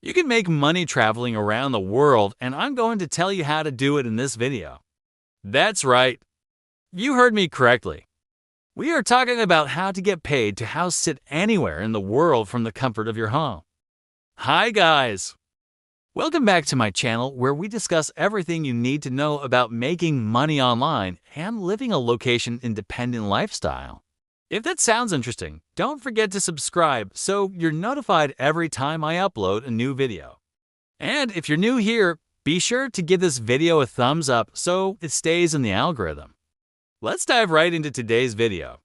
You can make money traveling around the world, and I'm going to tell you how to do it in this video. That's right. You heard me correctly. We are talking about how to get paid to house sit anywhere in the world from the comfort of your home. Hi guys! Welcome back to my channel where we discuss everything you need to know about making money online and living a location-independent lifestyle. If that sounds interesting, don't forget to subscribe so you're notified every time I upload a new video. And if you're new here, be sure to give this video a thumbs up so it stays in the algorithm. Let's dive right into today's video.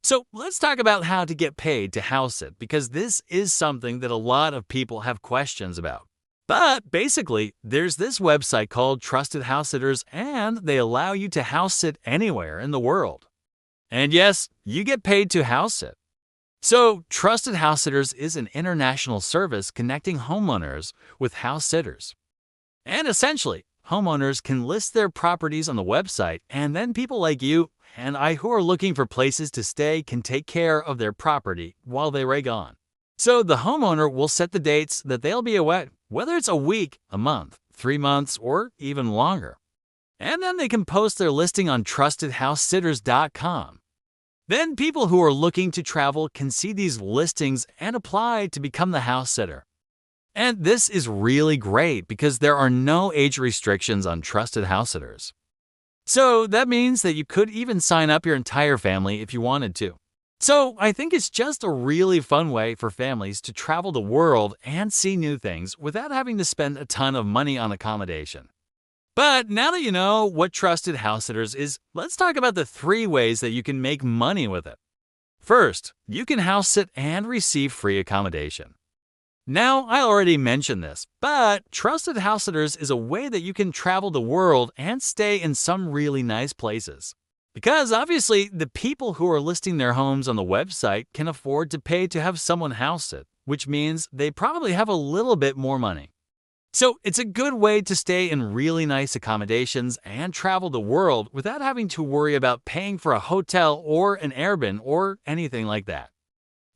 So let's talk about how to get paid to house sit because this is something that a lot of people have questions about. But basically, there's this website called Trusted House Sitters and they allow you to house sit anywhere in the world. And yes, you get paid to house sit. So, Trusted House Sitters is an international service connecting homeowners with house sitters. And essentially, homeowners can list their properties on the website, and then people like you and I who are looking for places to stay can take care of their property while they are gone. So, the homeowner will set the dates that they'll be away, whether it's a week, a month, 3 months, or even longer. And then they can post their listing on TrustedHouseSitters.com. Then people who are looking to travel can see these listings and apply to become the house sitter. And this is really great because there are no age restrictions on Trusted House Sitters. So that means that you could even sign up your entire family if you wanted to. So I think it's just a really fun way for families to travel the world and see new things without having to spend a ton of money on accommodation. But now that you know what Trusted House Sitters is, let's talk about the 3 ways that you can make money with it. First, you can house sit and receive free accommodation. Now, I already mentioned this, but Trusted House Sitters is a way that you can travel the world and stay in some really nice places. Because obviously, the people who are listing their homes on the website can afford to pay to have someone house sit, which means they probably have a little bit more money. So it's a good way to stay in really nice accommodations and travel the world without having to worry about paying for a hotel or an Airbnb or anything like that.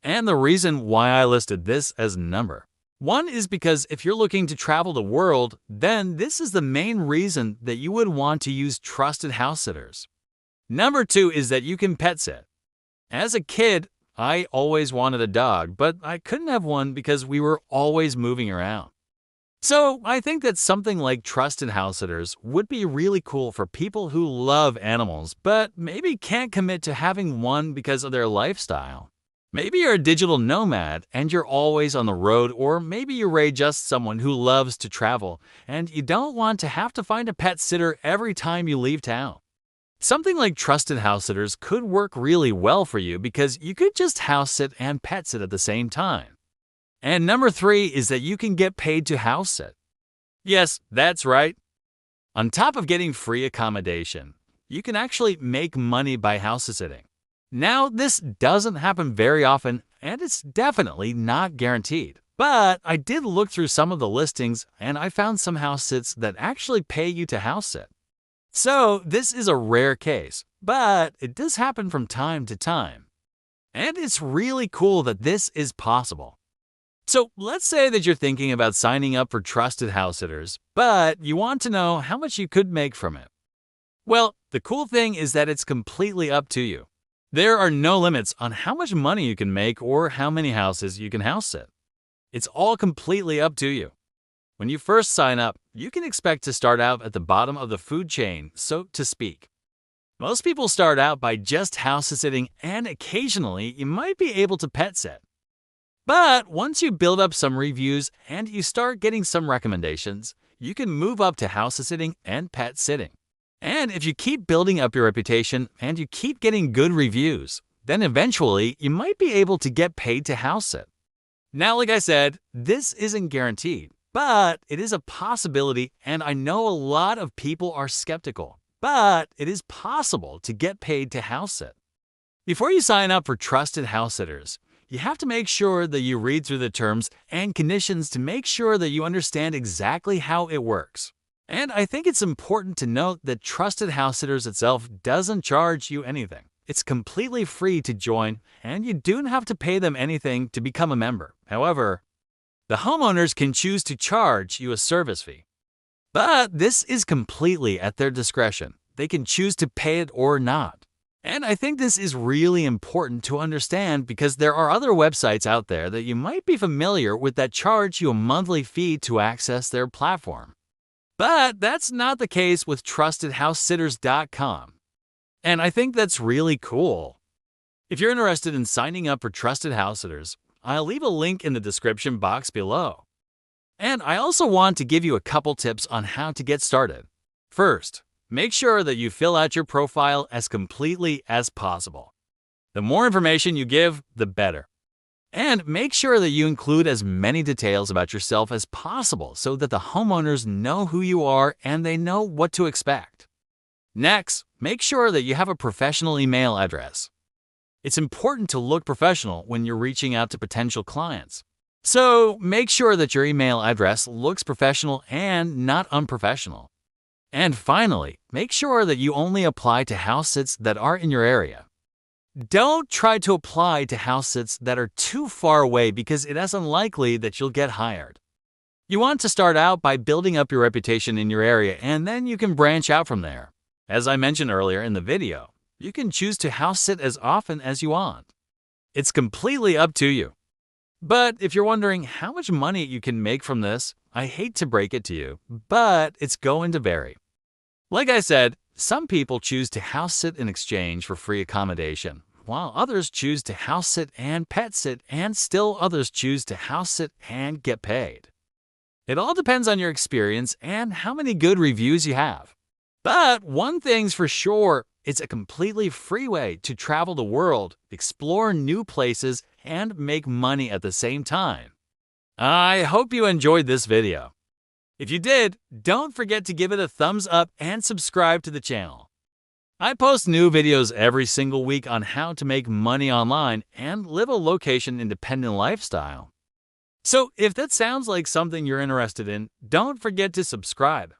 And the reason why I listed this as number 1 is because if you're looking to travel the world, then this is the main reason that you would want to use Trusted House Sitters. Number 2 is that you can pet sit. As a kid, I always wanted a dog, but I couldn't have one because we were always moving around. So I think that something like Trusted House Sitters would be really cool for people who love animals, but maybe can't commit to having one because of their lifestyle. Maybe you're a digital nomad and you're always on the road, or maybe you're just someone who loves to travel and you don't want to have to find a pet sitter every time you leave town. Something like Trusted House Sitters could work really well for you because you could just house sit and pet sit at the same time. And number 3 is that you can get paid to house sit. Yes, that's right. On top of getting free accommodation, you can actually make money by house sitting. Now, this doesn't happen very often, and it's definitely not guaranteed. But I did look through some of the listings, and I found some house sits that actually pay you to house sit. So this is a rare case, but it does happen from time to time. And it's really cool that this is possible. So let's say that you're thinking about signing up for Trusted House Sitters, but you want to know how much you could make from it. Well, the cool thing is that it's completely up to you. There are no limits on how much money you can make or how many houses you can house sit. It's all completely up to you. When you first sign up, you can expect to start out at the bottom of the food chain, so to speak. Most people start out by just house sitting, and occasionally you might be able to pet sit. But once you build up some reviews and you start getting some recommendations, you can move up to house sitting and pet sitting. And if you keep building up your reputation and you keep getting good reviews, then eventually you might be able to get paid to house sit. Now, like I said, this isn't guaranteed, but it is a possibility, and I know a lot of people are skeptical, but it is possible to get paid to house sit. Before you sign up for Trusted House Sitters, you have to make sure that you read through the terms and conditions to make sure that you understand exactly how it works. And I think it's important to note that Trusted House Sitters itself doesn't charge you anything. It's completely free to join, and you don't have to pay them anything to become a member. However, The homeowners can choose to charge you a service fee. But this is completely at their discretion. They can choose to pay it or not. And I think this is really important to understand because there are other websites out there that you might be familiar with that charge you a monthly fee to access their platform. But that's not the case with TrustedHouseSitters.com. And I think that's really cool. If you're interested in signing up for Trusted House Sitters, I'll leave a link in the description box below. And I also want to give you a couple tips on how to get started. First, make sure that you fill out your profile as completely as possible. The more information you give, the better. And make sure that you include as many details about yourself as possible so that the homeowners know who you are and they know what to expect. Next, make sure that you have a professional email address. It's important to look professional when you're reaching out to potential clients. So make sure that your email address looks professional and not unprofessional. And finally, make sure that you only apply to house sits that are in your area. Don't try to apply to house sits that are too far away because it is unlikely that you'll get hired. You want to start out by building up your reputation in your area and then you can branch out from there. As I mentioned earlier in the video, you can choose to house sit as often as you want. It's completely up to you. But if you're wondering how much money you can make from this, I hate to break it to you, but it's going to vary. Like I said, some people choose to house sit in exchange for free accommodation, while others choose to house sit and pet sit, and still others choose to house sit and get paid. It all depends on your experience and how many good reviews you have. But one thing's for sure, it's a completely free way to travel the world, explore new places, and make money at the same time. I hope you enjoyed this video. If you did, don't forget to give it a thumbs up and subscribe to the channel. I post new videos every single week on how to make money online and live a location-independent lifestyle. So if that sounds like something you're interested in, don't forget to subscribe.